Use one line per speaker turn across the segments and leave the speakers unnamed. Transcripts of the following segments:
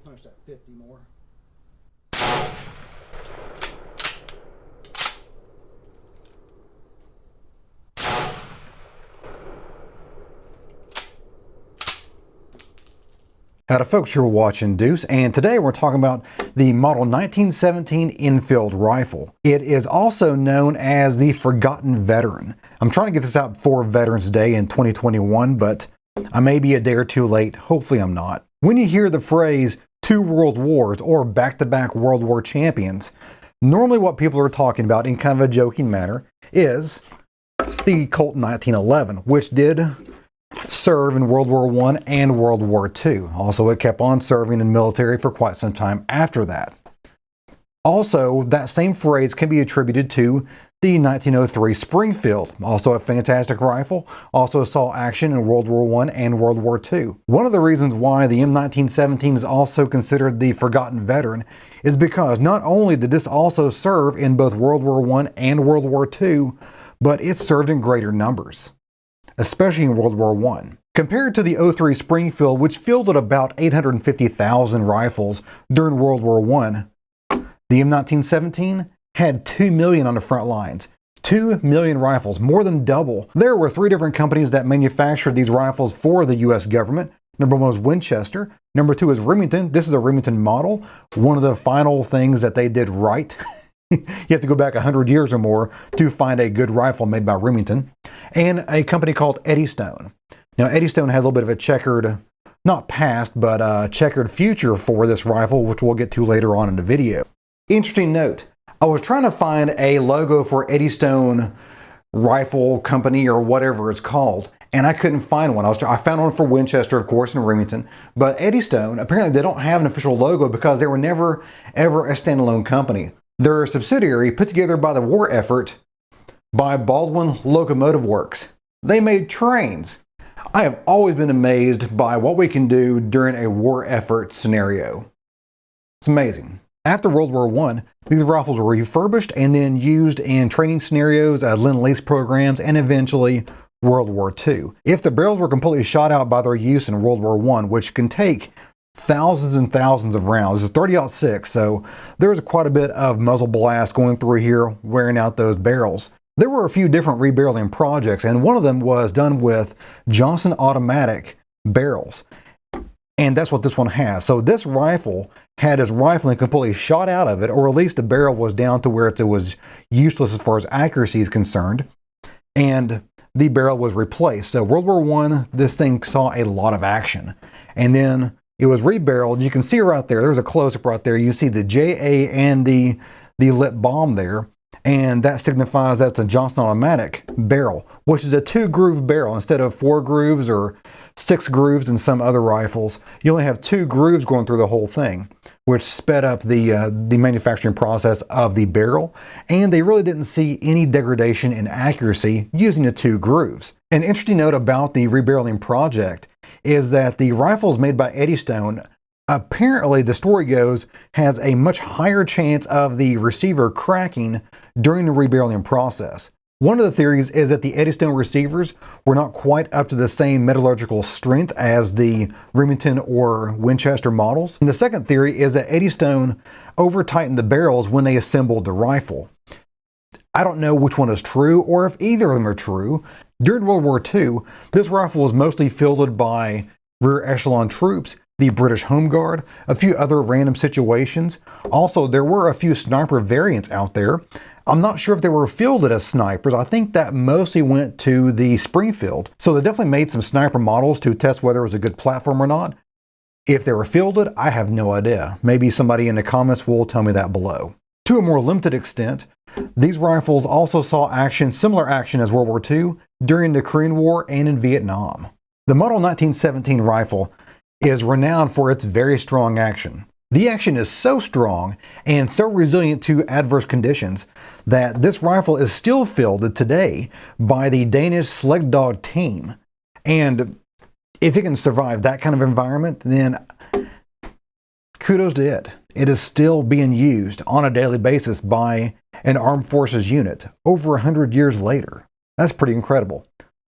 punch that 50 more.
Howdy folks, you're watching Deuce, and today we're talking about the model 1917 Enfield rifle. It is also known as the Forgotten Veteran. I'm trying to get this out before Veterans Day in 2021, but I may be a day or two late. Hopefully I'm not. When you hear the phrase two world wars or back-to-back World War champions, normally what people are talking about in kind of a joking manner is the Colt 1911, which did serve in World War I and World War II. Also, it kept on serving in the military for quite some time after that. Also, that same phrase can be attributed to the 1903 Springfield, also a fantastic rifle, also saw action in World War I and World War II. One of the reasons why the M1917 is also considered the Forgotten Veteran is because not only did this also serve in both World War I and World War II, but it served in greater numbers, especially in World War I. Compared to the 03 Springfield, which fielded about 850,000 rifles during World War I, the M1917 had 2 million on the front lines. 2 million rifles, more than double. There were 3 different companies that manufactured these rifles for the US government. Number 1 was Winchester. Number 2 is Remington. This is a Remington model. One of the final things that they did right. You have to go back 100 years or more to find a good rifle made by Remington. And a company called Eddystone. Now, Eddystone has a little bit of a checkered, not past, but checkered future for this rifle, which we'll get to later on in the video. Interesting note, I was trying to find a logo for Eddystone Rifle Company or whatever it's called, and I couldn't find one. I found one for Winchester, of course, and Remington, but Eddystone, apparently they don't have an official logo because they were never, ever a standalone company. They're a subsidiary put together by the war effort by Baldwin Locomotive Works. They made trains. I have always been amazed by what we can do during a war effort scenario. It's amazing. After World War I, these rifles were refurbished and then used in training scenarios, Lend-Lease programs, and eventually World War II. If the barrels were completely shot out by their use in World War I, which can take thousands and thousands of rounds. It's a 30-06, so there's quite a bit of muzzle blast going through here, wearing out those barrels. There were a few different rebarreling projects, and one of them was done with Johnson automatic barrels. And that's what this one has. So this rifle had its rifling completely shot out of it, or at least the barrel was down to where it was useless as far as accuracy is concerned, and the barrel was replaced. So World War I, this thing saw a lot of action. And then it was rebarreled. You can see right there, there's a close-up right there. You see the JA and the lit bomb there, and that signifies that's a Johnson automatic barrel, which is a 2-groove barrel. Instead of 4 grooves or 6 grooves in some other rifles, you only have 2 grooves going through the whole thing, which sped up the manufacturing process of the barrel, and they really didn't see any degradation in accuracy using the 2 grooves. An interesting note about the rebarreling project is that the rifles made by Eddystone, apparently the story goes, has a much higher chance of the receiver cracking during the rebarreling process. One of the theories is that the Eddystone receivers were not quite up to the same metallurgical strength as the Remington or Winchester models. And the second theory is that Eddystone over-tightened the barrels when they assembled the rifle. I don't know which one is true or if either of them are true. During World War II, this rifle was mostly fielded by rear echelon troops, the British Home Guard, a few other random situations. Also, there were a few sniper variants out there. I'm not sure if they were fielded as snipers. I think that mostly went to the Springfield. So they definitely made some sniper models to test whether it was a good platform or not. If they were fielded, I have no idea. Maybe somebody in the comments will tell me that below. To a more limited extent, these rifles also saw action, similar action as World War II, during the Korean War and in Vietnam. The Model 1917 rifle is renowned for its very strong action. The action is so strong and so resilient to adverse conditions that this rifle is still fielded today by the Danish sled dog team. And if it can survive that kind of environment, then kudos to it. It is still being used on a daily basis by an armed forces unit over 100 years later. That's pretty incredible.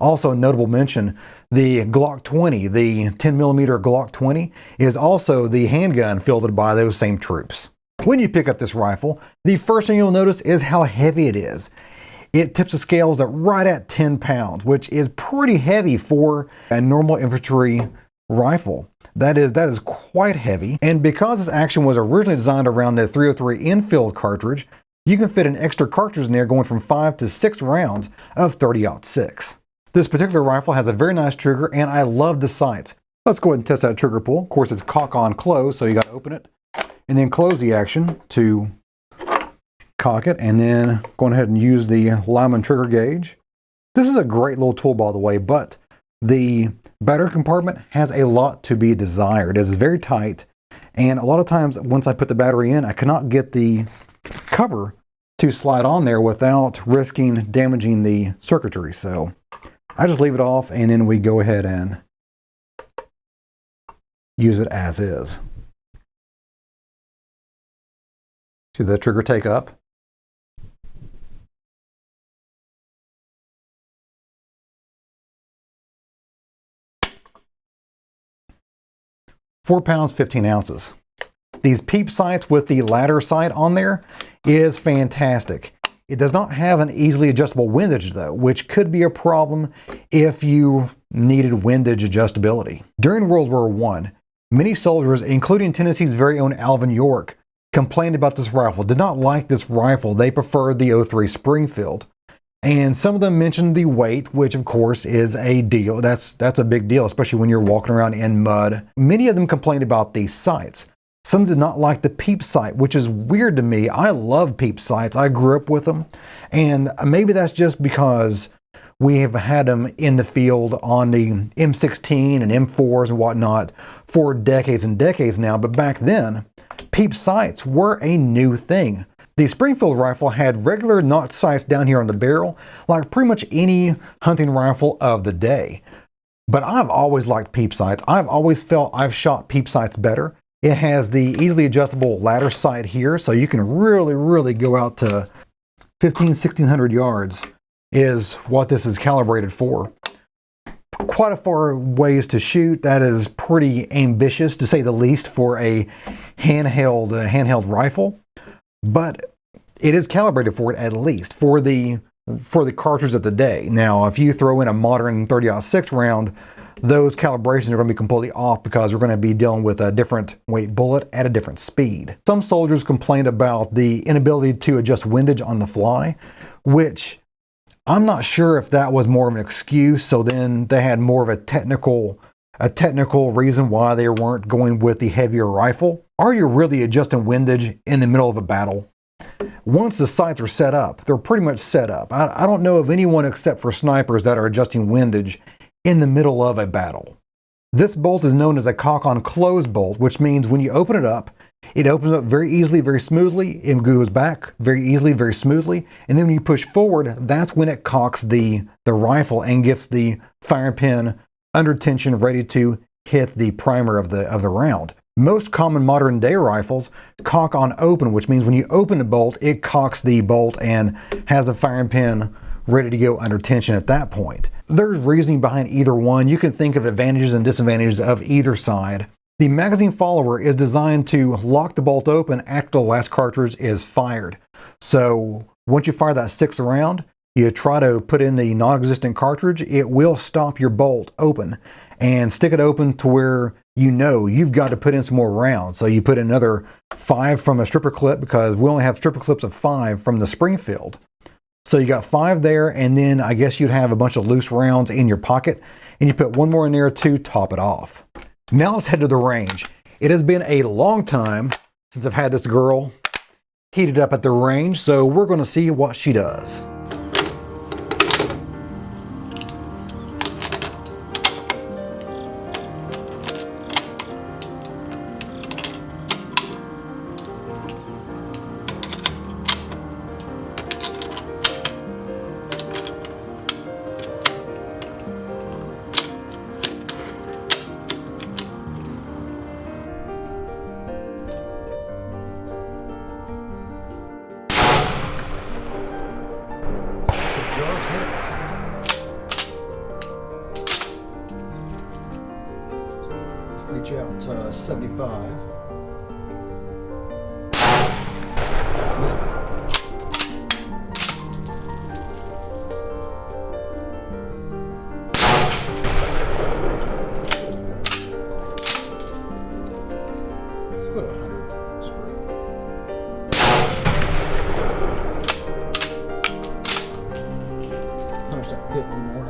Also, a notable mention, the Glock 20, the 10mm Glock 20, is also the handgun fielded by those same troops. When you pick up this rifle, the first thing you'll notice is how heavy it is. It tips the scales at right at 10 pounds, which is pretty heavy for a normal infantry rifle. That is quite heavy. And because this action was originally designed around the .303 Enfield cartridge, you can fit an extra cartridge in there going from 5 to 6 rounds of .30-06. This particular rifle has a very nice trigger, and I love the sights. Let's go ahead and test that trigger pull. Of course, it's cock on close, so you got to open it and then close the action to cock it, and then going ahead and use the Lyman trigger gauge. This is a great little tool, by the way, but the battery compartment has a lot to be desired. It is very tight, and a lot of times once I put the battery in, I cannot get the cover to slide on there without risking damaging the circuitry. So I just leave it off, and then we go ahead and use it as is. See the trigger take up. £4 15 ounces. These peep sights with the ladder sight on there is fantastic. It does not have an easily adjustable windage though, which could be a problem if you needed windage adjustability. During World War I, many soldiers, including Tennessee's very own Alvin York, complained about this rifle, did not like this rifle. They preferred the '03 Springfield. And some of them mentioned the weight, which of course is a deal. That's a big deal, especially when you're walking around in mud. Many of them complained about the sights. Some did not like the peep sight, which is weird to me. I love peep sights. I grew up with them. And maybe that's just because we have had them in the field on the M16 and M4s and whatnot for decades and decades now. But back then, peep sights were a new thing. The Springfield rifle had regular notch sights down here on the barrel, like pretty much any hunting rifle of the day. But I've always liked peep sights. I've always felt I've shot peep sights better. It has the easily adjustable ladder sight here, so you can really go out to 1,500–1,600 yards is what this is calibrated for. Quite a far ways to shoot. That is pretty ambitious, to say the least, for a handheld rifle. But it is calibrated for it, at least for the cartridge of the day. Now, if you throw in a modern .30-06 round, those calibrations are going to be completely off because we're going to be dealing with a different weight bullet at a different speed. Some soldiers complained about the inability to adjust windage on the fly, which I'm not sure if that was more of an excuse. So then they had more of a technical reason why they weren't going with the heavier rifle. Are you really adjusting windage in the middle of a battle? Once the sights are set up, they're pretty much set up. I don't know of anyone except for snipers that are adjusting windage in the middle of a battle. This bolt is known as a cock on close bolt, which means when you open it opens up very easily, very smoothly. It goes back very easily, very smoothly. And then when you push forward, that's when it cocks the rifle and gets the firing pin under tension, ready to hit the primer of the round. Most common modern day rifles cock on open, which means when you open the bolt, it cocks the bolt and has the firing pin ready to go under tension at that point. There's reasoning behind either one. You can think of advantages and disadvantages of either side. The magazine follower is designed to lock the bolt open after the last cartridge is fired. So once you fire that 6th round, you try to put in the non-existent cartridge, it will stop your bolt open and stick it open to where you know you've got to put in some more rounds. So you put another 5 from a stripper clip, because we only have stripper clips of 5 from the Springfield. So you got 5 there, and then I guess you'd have a bunch of loose rounds in your pocket, and you put one more in there to top it off. Now let's head to the range. It has been a long time since I've had this girl heated up at the range, so we're going to see what she does. Reach out 75. Missed it. Let's go to 100 straight. Punch that 50 more.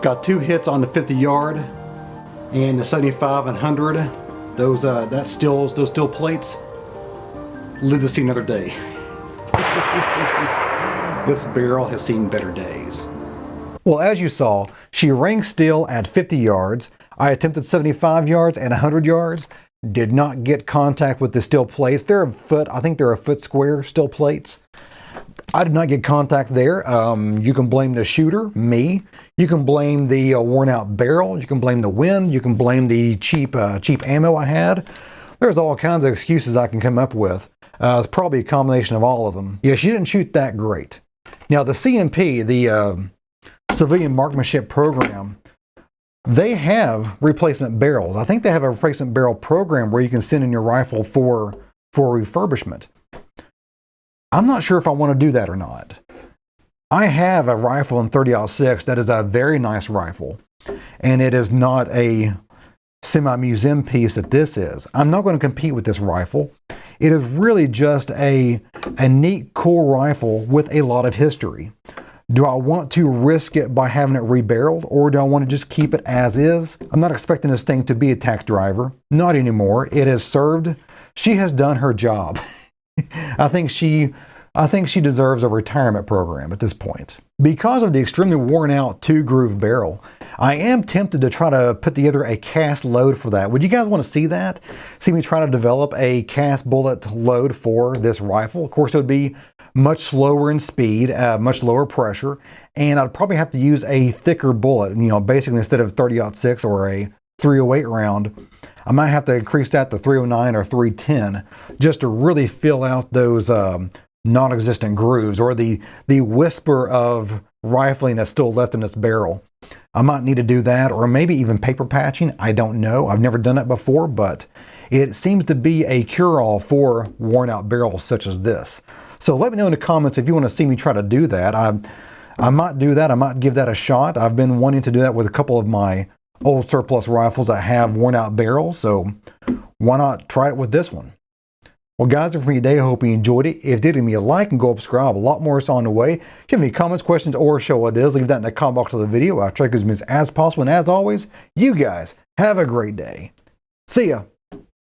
Got 2 hits on the 50-yard and the 75 and 100. Those steel plates live to see another day. This barrel has seen better days. Well, as you saw, she rang still at 50 yards. I attempted 75 yards and 100 yards. Did not get contact with the steel plates. They're a foot, I think they're a foot square steel plates. I did not get contact there. You can blame the shooter, me. You can blame the worn out barrel. You can blame the wind. You can blame the cheap ammo I had. There's all kinds of excuses I can come up with. It's probably a combination of all of them. Yeah, she didn't shoot that great. Now the CMP, the Civilian Marksmanship Program, they have replacement barrels. I think they have a replacement barrel program where you can send in your rifle for refurbishment. I'm not sure if I want to do that or not. I have a rifle in .30-06 that is a very nice rifle, and it is not a semi-museum piece that this is. I'm not going to compete with this rifle. It is really just a neat, cool rifle with a lot of history. Do I want to risk it by having it rebarreled, or do I want to just keep it as is? I'm not expecting this thing to be a tax driver. Not anymore. It has served. She has done her job. I think she deserves a retirement program at this point. Because of the extremely worn out 2-groove barrel, I am tempted to try to put together a cast load for that. Would you guys want to see that? See me try to develop a cast bullet load for this rifle? Of course, it would be much slower in speed, much lower pressure, and I'd probably have to use a thicker bullet. You know, basically instead of .30-06 or a .308 round, I might have to increase that to .309 or .310 just to really fill out those non-existent grooves, or the whisper of rifling that's still left in its barrel. I might need to do that, or maybe even paper patching. I don't know. I've never done that before, but it seems to be a cure-all for worn out barrels such as this. So let me know in the comments if you want to see me try to do that. I might do that. I might give that a shot. I've been wanting to do that with a couple of my old surplus rifles that have worn out barrels, so why not try it with this one? Well guys, that's it for me today. I hope you enjoyed it. If you did, give me a like and go subscribe. A lot more is on the way. If you have any comments, questions, or show ideas, leave that in the comment box of the video. I'll try to do as many as possible. And as always, you guys have a great day. See ya.